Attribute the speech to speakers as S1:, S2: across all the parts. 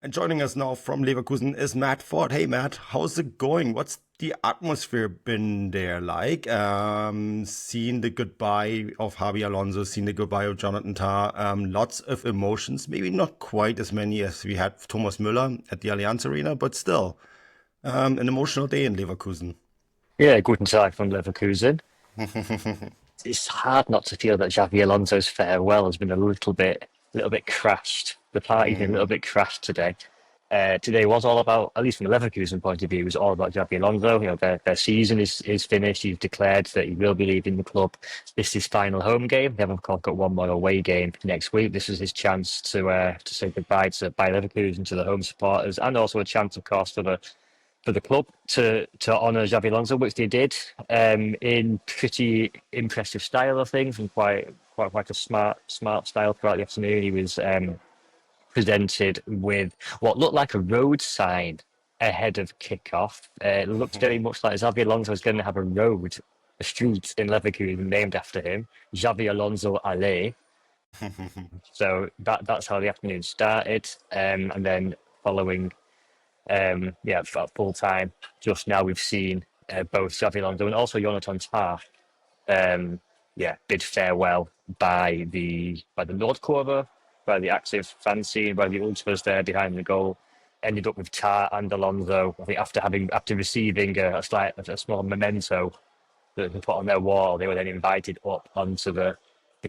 S1: And joining us now from Leverkusen is Matt Ford. Hey, Matt, how's it going? What's the atmosphere been there like? Seeing the goodbye of Xabi Alonso, seeing the goodbye of Jonathan Tah, lots of emotions. Maybe not quite as many as we had Thomas Müller at the Allianz Arena, but still, an emotional day in Leverkusen.
S2: Yeah, guten Tag from Leverkusen. It's hard not to feel that Xavi Alonso's farewell has been a little bit crashed. The party's been a little bit crashed today. Today was all about, at least from the Leverkusen point of view, it was all about Xavi Alonso. Their season is finished. He's declared that he will be leaving the club. This is his final home game. They have, of course, got one more away game next week. This is his chance to say goodbye to by Leverkusen to the home supporters, and also a chance, of course, for the club to honour Xabi Alonso, which they did in pretty impressive style, I think, and quite a smart style throughout the afternoon. He was presented with what looked like a road sign ahead of kickoff. It looked very much like Xabi Alonso was going to have a street in Leverkusen named after him, Xabi Alonso Alley. So that's how the afternoon started, and then following for full time. Just now we've seen both Xavi Alonso and also Jonathan Tah, bid farewell by the North Kurve, by the active fan scene, by the ultras there behind the goal. Ended up with Tah and Alonso. I think after receiving a small memento that they put on their wall, they were then invited up onto the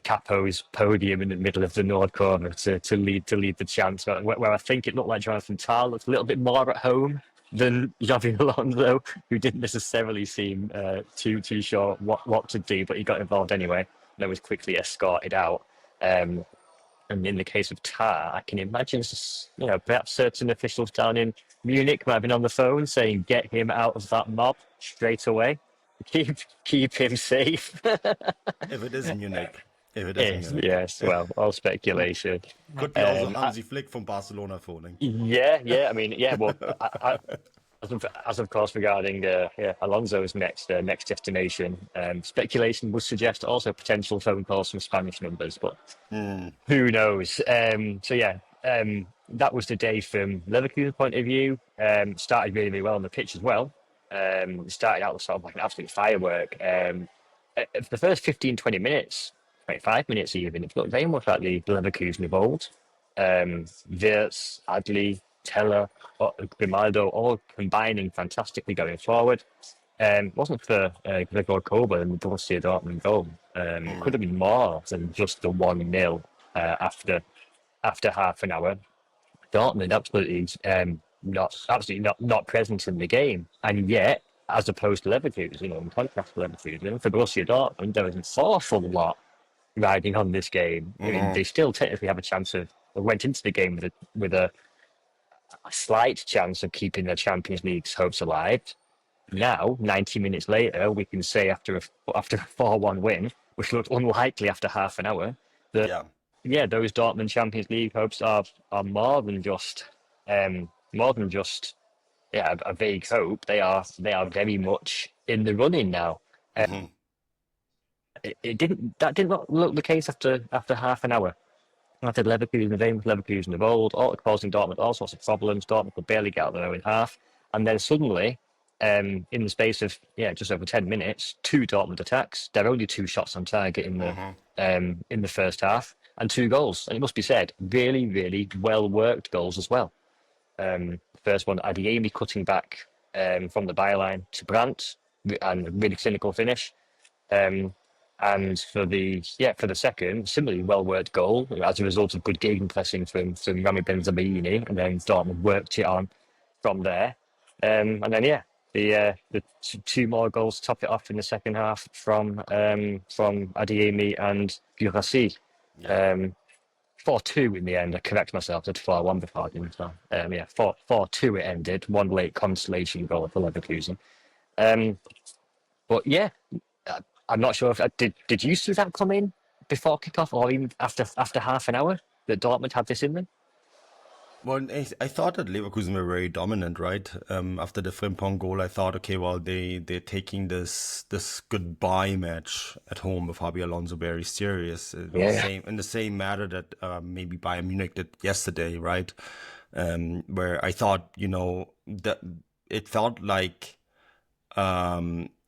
S2: Capo's podium in the middle of the Nord corner to lead the chant. Where I think it looked like Jonathan Tah looked a little bit more at home than Xavi Alonso, who didn't necessarily seem too sure what to do, but he got involved anyway, and then was quickly escorted out. Um, and in the case of Tah, I can imagine, perhaps certain officials down in Munich might have been on the phone saying, "Get him out of that mob straight away. Keep him safe."
S1: If it is Munich. If it is
S2: Yes,
S1: Munich.
S2: yes. Well, all speculation.
S1: Could be also
S2: Um, I,
S1: Hansi Flick from Barcelona phoning.
S2: yeah, yeah. I mean, yeah. Well, as of course regarding Alonso's next destination, speculation would suggest also potential phone calls from Spanish numbers, but who knows? That was the day from Leverkusen's point of view. Started really, really well on the pitch as well. Started out sort of like an absolute firework. For the first 15, 20 minutes, 25 minutes even, it looked very much like the Leverkusen of old. Wirtz, Adli, Teller, Grimaldo, all combining fantastically going forward. Wasn't for Gregor Kobel and the Borussia Dortmund goal. It could have been more than just the 1-0 after half an hour. Dortmund absolutely not present in the game, and yet, as opposed to Leverkusen, in contrast to Leverkusen, for Borussia Dortmund, there was an awful lot riding on this game. I mean, they still technically have a chance of. They went into the game with a slight chance of keeping their Champions League's hopes alive. Now, 90 minutes later, we can say after a 4-1 win, which looked unlikely after half an hour, that
S1: Yeah.
S2: yeah, those Dortmund Champions League hopes are more than just a vague hope. They are very much in the running now. It didn't look the case after half an hour. After Leverkusen, the famous Leverkusen of old, all causing Dortmund all sorts of problems. Dortmund could barely get out of their own half, and then suddenly, in the space of just over 10 minutes, two Dortmund attacks. There are only two shots on target in the first half, and two goals. And it must be said, really, really well worked goals as well. First one, Adeyemi cutting back from the byline to Brandt, and a really clinical finish. Um, and for the second, similarly well worked goal as a result of good gegenpressing from Rami Benzabaini, and then Dortmund worked it on from there. And then the two more goals to top it off in the second half from Adeyemi and Guirassy.
S1: Yeah.
S2: 4-2 in the end. I correct myself. I said 4-1 before I didn't. So, 4-2 it ended. One late consolation goal for Leverkusen. Um, but yeah, I'm not sure if did you see that come in before kickoff or even after half an hour that Dortmund had this in them?
S1: Well, I thought that Leverkusen were very dominant, right? After the Frimpong goal, I thought, okay, well, they're taking this goodbye match at home with Xabi Alonso very serious.
S2: Yeah,
S1: In the same matter that maybe Bayern Munich did yesterday, right? where I thought, that it felt like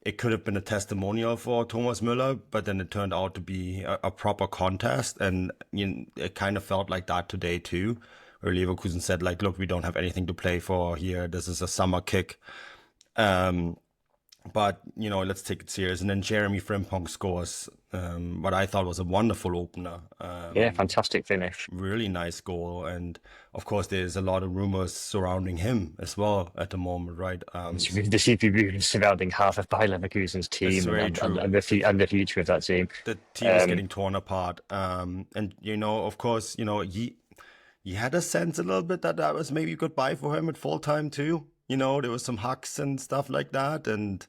S1: it could have been a testimonial for Thomas Müller, but then it turned out to be a proper contest, and it kind of felt like that today too, where Leverkusen said like, "Look, we don't have anything to play for here. This is a summer kick." Um, but let's take it serious. And then Jeremy Frimpong scores what I thought was a wonderful opener.
S2: Yeah, fantastic finish.
S1: Really nice goal, and of course, there's a lot of rumors surrounding him as well at the moment, right?
S2: The CPU surrounding half of Bayer Leverkusen's
S1: It's
S2: team
S1: very true.
S2: and the future of that team.
S1: The team is getting torn apart, and of course, he had a sense a little bit that was maybe goodbye for him at full time too. There was some hugs and stuff like that, and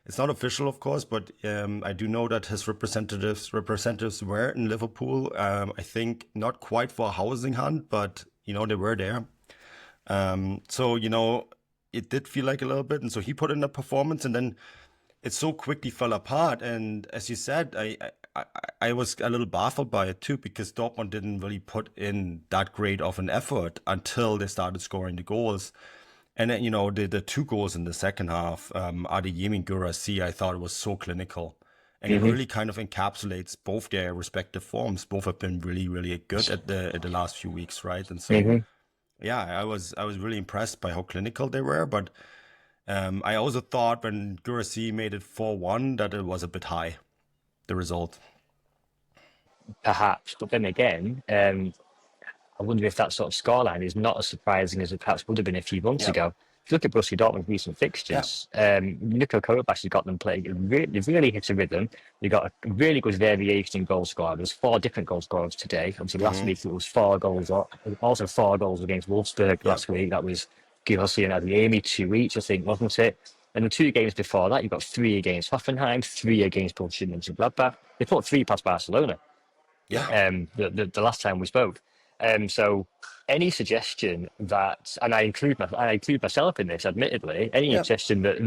S1: it's not official, of course, but I do know that his representatives were in Liverpool. I think not quite for a housing hunt, but they were there. So it did feel like a little bit, and so he put in a performance, and then it so quickly fell apart. And as you said, I was a little baffled by it too, because Dortmund didn't really put in that great of an effort until they started scoring the goals. And then, the two goals in the second half, Adeyemi, Guirassy, I thought it was so clinical. And it really kind of encapsulates both their respective forms. Both have been really, really good at the last few weeks, right? And so, yeah, I was really impressed by how clinical they were. But I also thought when Guirassy made it 4-1 that it was a bit high, the result.
S2: Perhaps, but then again, I wonder if that sort of scoreline is not as surprising as it perhaps would have been a few months
S1: Yeah,
S2: ago. If you look at Borussia Dortmund's recent
S1: yeah.
S2: fixtures, Niko Kovac has got them playing. They've really hit a rhythm. They've got a really good variation in goal scoring. There's 4 different goal scorers today. Obviously, last week it was 4 goals, also 4 goals against Wolfsburg
S1: Yeah.
S2: last week. That was Guirassy and Adeyemi, 2 each, I think, wasn't it? And the 2 games before that, you've got 3 against Hoffenheim, 3 against Borussia Mönchengladbach. They put 3 past Barcelona
S1: Yeah.
S2: the last time we spoke. So any suggestion that, and I include myself in this, admittedly, any
S1: Yeah.
S2: suggestion that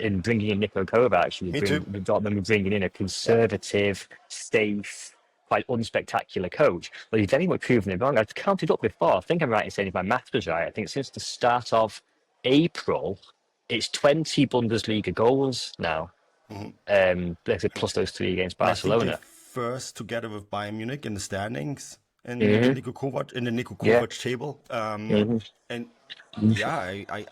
S2: in bringing in Niko Kovac,
S1: Me too.
S2: Dortmund were bringing in a
S1: Yeah.
S2: conservative, safe, quite unspectacular coach, well, you've very much proven it wrong. I've counted up before. I think I'm right in saying if my maths was right. I think since the start of April, it's 20 Bundesliga goals now. Plus those 3 against
S1: And I think they
S2: Barcelona.
S1: first together with Bayern Munich in the standings in
S2: hmm
S1: the Niko
S2: Yeah.
S1: Kovac table.
S2: hmm
S1: And yeah,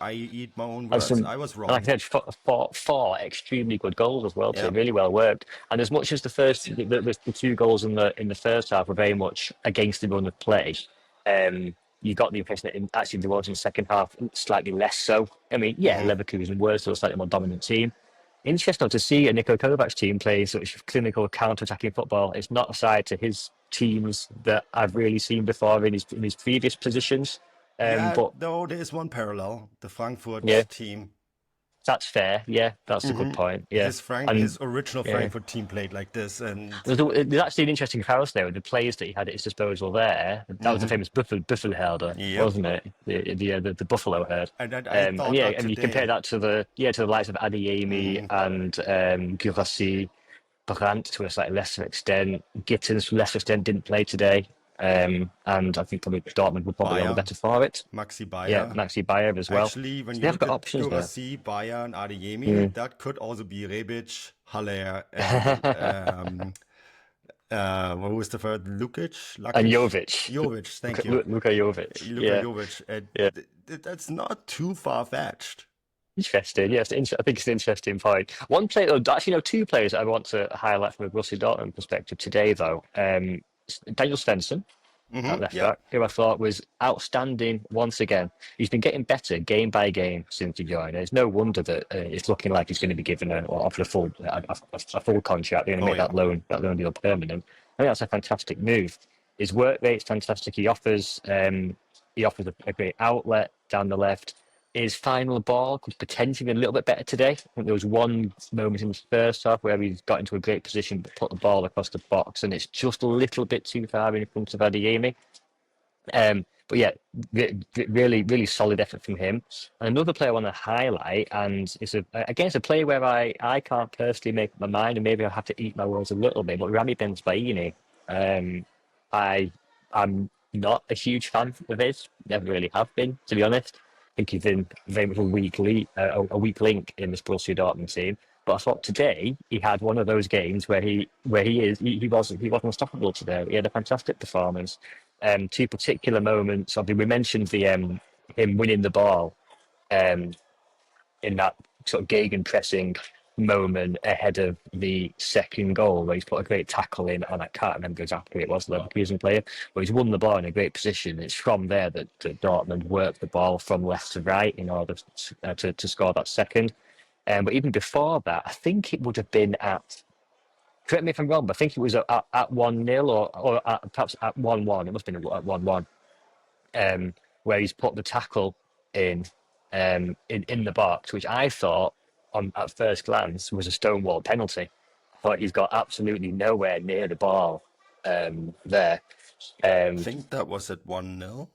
S1: I eat my own
S2: And
S1: words.
S2: some,
S1: I was
S2: and like
S1: wrong.
S2: I said, 4 extremely good goals as well. So
S1: Yeah.
S2: it really well worked. And as much as the 2 goals in the first half were very much against the run of play, you got the impression that actually there was in the second half slightly less so. I mean, yeah,
S1: hmm
S2: Leverkusen were still a slightly more dominant team. Interesting to see a Niko Kovac team play such clinical counter-attacking football. It's not a side to his teams that I've really seen before in his previous positions.
S1: Yeah,
S2: But
S1: though there is one parallel. The
S2: yeah,
S1: Frankfurt team.
S2: that's fair. Yeah, that's a good point. Yeah, and
S1: His original
S2: yeah,
S1: Frankfurt team played like this, and
S2: there's actually an interesting comparison there with the players that he had at his disposal there. That was the
S1: hmm
S2: famous Buffelhelder,
S1: yep.
S2: wasn't it? The buffalo herd.
S1: And I
S2: And
S1: thought
S2: yeah,
S1: that
S2: and you compare
S1: today.
S2: that to the likes of Adeyemi
S1: hmm
S2: and Guirassy, Brandt to a slightly lesser extent. Gittins to a lesser extent didn't play today. And I think probably Dortmund would probably be all the
S1: Bayer,
S2: better for it.
S1: Maxi
S2: Yeah,
S1: Bayer.
S2: Maxi Bayer as well.
S1: Actually, when
S2: So
S1: you
S2: they have
S1: look
S2: got
S1: at
S2: options there.
S1: Guirassy, Bayer, and Adeyemi,
S2: Mm.
S1: that could also be Rebic, Haller, and what was the third?
S2: And
S1: Lukic,
S2: Jovic,
S1: Jovic. Thank you,
S2: Luka Jovic.
S1: Luka
S2: Yeah,
S1: Jovic.
S2: yeah.
S1: That's not too far fetched.
S2: Interesting. Yes, I think it's an interesting point. One player, actually, no, 2 players I want to highlight from a Borussia Dortmund perspective today, though. Daniel Svensson, at left
S1: Yeah,
S2: back, who I thought was outstanding once again. He's been getting better game by game since he joined. It's no wonder that it's looking like he's going to be given or offered a full contract. They're going to
S1: oh
S2: make
S1: yeah,
S2: that loan deal permanent. I think that's a fantastic move. His work rate's fantastic. He offers a great outlet down the left. His final ball could potentially be a little bit better today. I think there was one moment in the first half where he got into a great position but put the ball across the box, and it's just a little bit too far in front of Adeyemi. But yeah, really, really solid effort from him. And another player I want to highlight, and it's a player where I can't personally make up my mind, and maybe I'll have to eat my words a little bit. But Rami Benzebaini, um, I I'm not a huge fan of his. Never really have been, to be honest. I think he's been very much a weak link in this Borussia Dortmund team. But I thought today he had one of those games where he wasn't unstoppable today. He had a fantastic performance. Two particular moments. I mean, we mentioned the him winning the ball um, in that sort of gegenpressing moment ahead of the second goal, where he's put a great tackle in, and I can't remember exactly who it was, the Leverkusen player, but he's won the ball in a great position. It's from there that Dortmund worked the ball from left to right in order to score that second. But even before that, I think it would have been at, correct me if I'm wrong, but I think it was at 1-0 or perhaps at 1-1. It must have been at 1-1, where he's put the tackle in the box, which I thought at first glance was a stonewall penalty. I thought he's got absolutely nowhere near the ball there.
S1: I think that was at 1-0.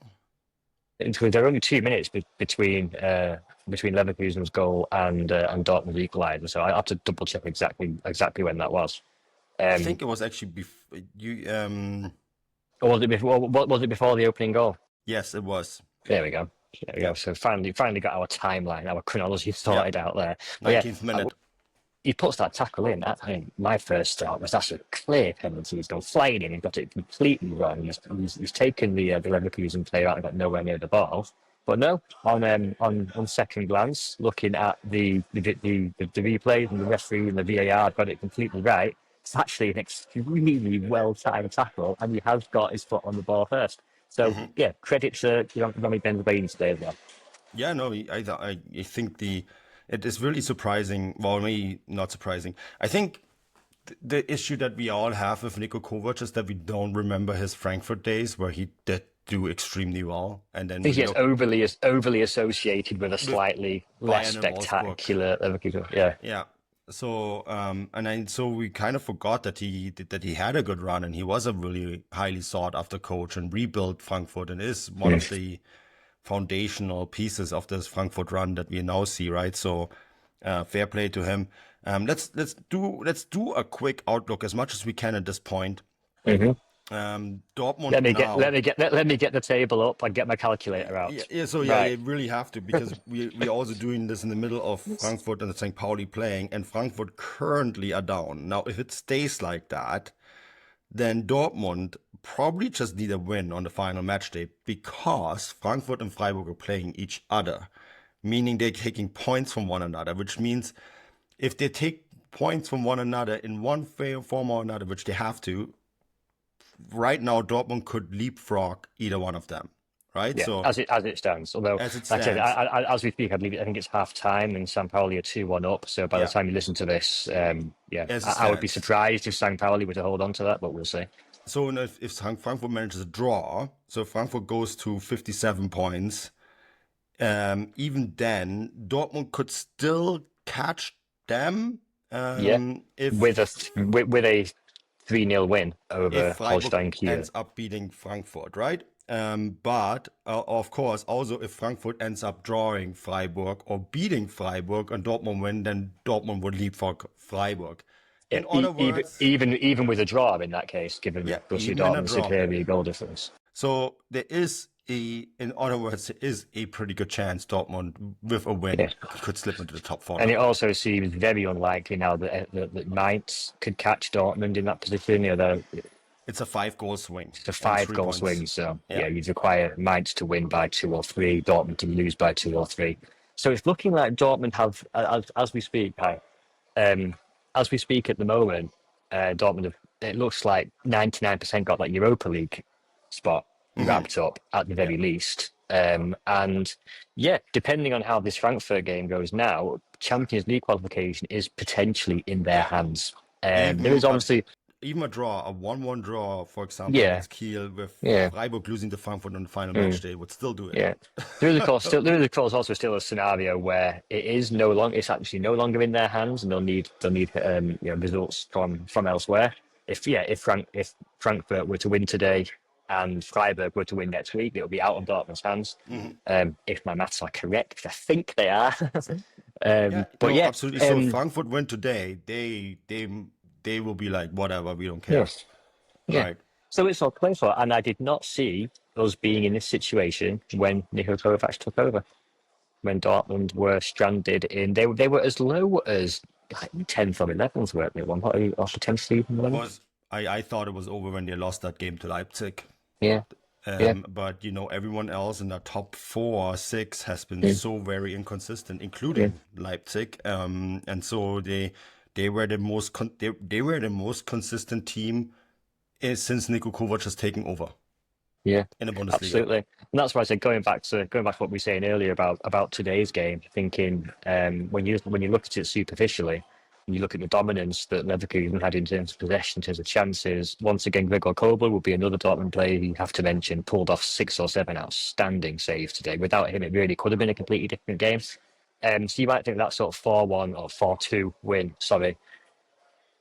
S2: There were only 2 minutes between Leverkusen's goal and Dortmund's equaliser, so I have to double check exactly when that was.
S1: I think it was actually before you.
S2: Or was it before? What was it before the opening goal?
S1: Yes, it was.
S2: There we go. There we go. So finally got our timeline, our chronology sorted out there. But
S1: 19th minute.
S2: He puts that tackle in. My first thought was that's a clear penalty. He's gone flying in and got it completely wrong. He's taken the Leverkusen player out and got nowhere near the ball. But no, on second glance, looking at the replays and the referee and the VAR got it completely right. It's actually an extremely well-timed tackle, and he has got his foot on the ball first. So yeah, credit to Rami Ben-Bain today as well.
S1: Yeah, no, I think it is really surprising. Well, maybe not surprising. I think the issue that we all have with Niko Kovac is that we don't remember his Frankfurt days where he did do extremely well, and then
S2: I think he gets overly associated with a slightly less spectacular Leverkusen. Yeah.
S1: Yeah. So so we kind of forgot that he had a good run, and he was a really highly sought after coach and rebuilt Frankfurt, and is one of the foundational pieces of this Frankfurt run that we now see, right? So fair play to him. Let's do a quick outlook as much as we can at this point. Dortmund.
S2: Let me get the table up and get my calculator out.
S1: Yeah, you really have to, because we're also doing this in the middle of Frankfurt and St. Pauli playing, and Frankfurt currently are down. Now, if it stays like that, then Dortmund probably just need a win on the final match day, because Frankfurt and Freiburg are playing each other, meaning they're taking points from one another, which means if they take points from one another in one form or another, which they have to, right now Dortmund could leapfrog either one of them, right?
S2: Yeah,
S1: so
S2: as it stands. Although, like I said, as we speak, I think it's half time and St. Pauli are 2-1 up. So by the time you listen to this, I would be surprised if St. Pauli were to hold on to that, but we'll see.
S1: So if Frankfurt manages a draw, so Frankfurt goes to 57 points, even then Dortmund could still catch them.
S2: With a 3-0 win over Holstein Kiel.
S1: Ends up beating Frankfurt, right? But of course, also if Frankfurt ends up drawing Freiburg or beating Freiburg and Dortmund win, then Dortmund would leapfrog Freiburg. In other words,
S2: even with a draw in that case, given Borussia Dortmund's superior goal difference.
S1: So there is in other words, there is a pretty good chance Dortmund with a win could slip into the top four.
S2: And it also seems very unlikely now that Mainz could catch Dortmund in that position.
S1: It's a 5-goal swing.
S2: It's a 5-goal swing, so you'd require Mainz to win by 2 or 3, Dortmund to lose by 2 or 3. So it's looking like Dortmund have, as we speak, as we speak at the moment, Dortmund it looks like 99% got that Europa League spot wrapped up at the very least. And depending on how this Frankfurt game goes now, Champions League qualification is potentially in their hands. There is obviously
S1: even a 1-1 draw, for example, against Kiel, with Freiburg losing to Frankfurt on the final match day, would still do it.
S2: Yeah, there is of course also still a scenario where it's actually no longer in their hands, and they'll need results from elsewhere. If Frankfurt were to win today and Freiburg were to win next week, it'll be out of Dortmund's hands. If my maths are correct, I think they are.
S1: Absolutely. So if Frankfurt win today, they will be like, whatever, we don't care.
S2: Yes. Yeah. Right. So it's all played for, and I did not see us being in this situation when Niko Kovac took over, when Dortmund were stranded in. They were as low as like 10th or 11th, weren't they? One or potentially even 11th.
S1: Was I thought it was over when they lost that game to Leipzig.
S2: Yeah, yeah,
S1: But everyone else in the top 4 or 6 has been
S2: yeah,
S1: so very inconsistent,
S2: yeah,
S1: including Leipzig. And so they were the most they were the most consistent team since Niko Kovac has taken over
S2: yeah.
S1: in the Bundesliga.
S2: Absolutely, and that's why I said going back to what we were saying earlier about today's game. Thinking when you look at it superficially, and you look at the dominance that Leverkusen had in terms of possession, in terms of chances. Once again, Gregor Kobel would be another Dortmund player you have to mention. Pulled off 6 or 7 outstanding saves today. Without him, it really could have been a completely different game. So you might think that sort of 4-1 or 4-2 win, sorry,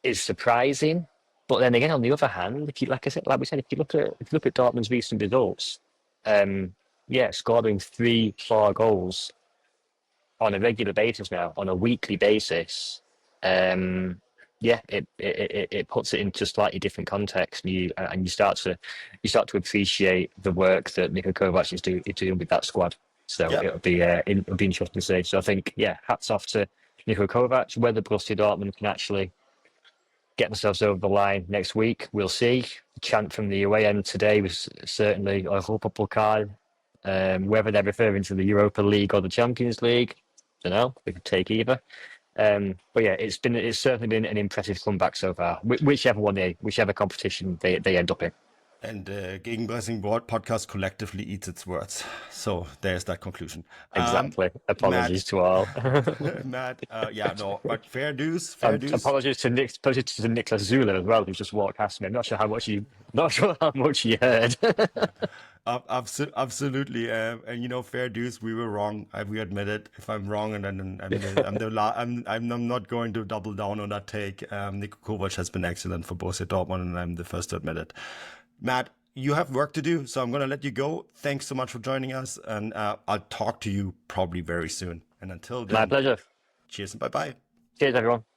S2: is surprising. But then again, on the other hand, like I said, like we said, if you look at Dortmund's recent results, yeah, scoring 3, 4 goals on a regular basis now, on a weekly basis, yeah, it puts it into slightly different context, and you start to appreciate the work that Niko Kovac is doing with that squad. So
S1: Yeah.
S2: it'll be interesting to see. So I think, yeah, hats off to Niko Kovac. Whether Borussia Dortmund can actually get themselves over the line next week, we'll see. The chant from the away end today was certainly Europapokal. Whether they're referring to the Europa League or the Champions League, don't know. We could take either. But yeah, it's certainly been an impressive comeback so far. Whichever competition they end up in.
S1: And Gegenpressing Board podcast collectively eats its words. So there's that conclusion.
S2: Exactly. Apologies
S1: Matt,
S2: to all.
S1: Matt, yeah, no, but fair dues, fair
S2: And
S1: dues.
S2: apologies to Nicolas Zula as well, who's just walked past me. I'm not sure how much you heard.
S1: Absolutely, and fair dues. We were wrong. We admit it. If I'm wrong, and then I'm not going to double down on that take. Niko Kovac has been excellent for Borussia Dortmund, and I'm the first to admit it. Matt, you have work to do, so I'm gonna let you go. Thanks so much for joining us, and I'll talk to you probably very soon. And until
S2: My
S1: then,
S2: pleasure.
S1: cheers and bye bye.
S2: Cheers, everyone.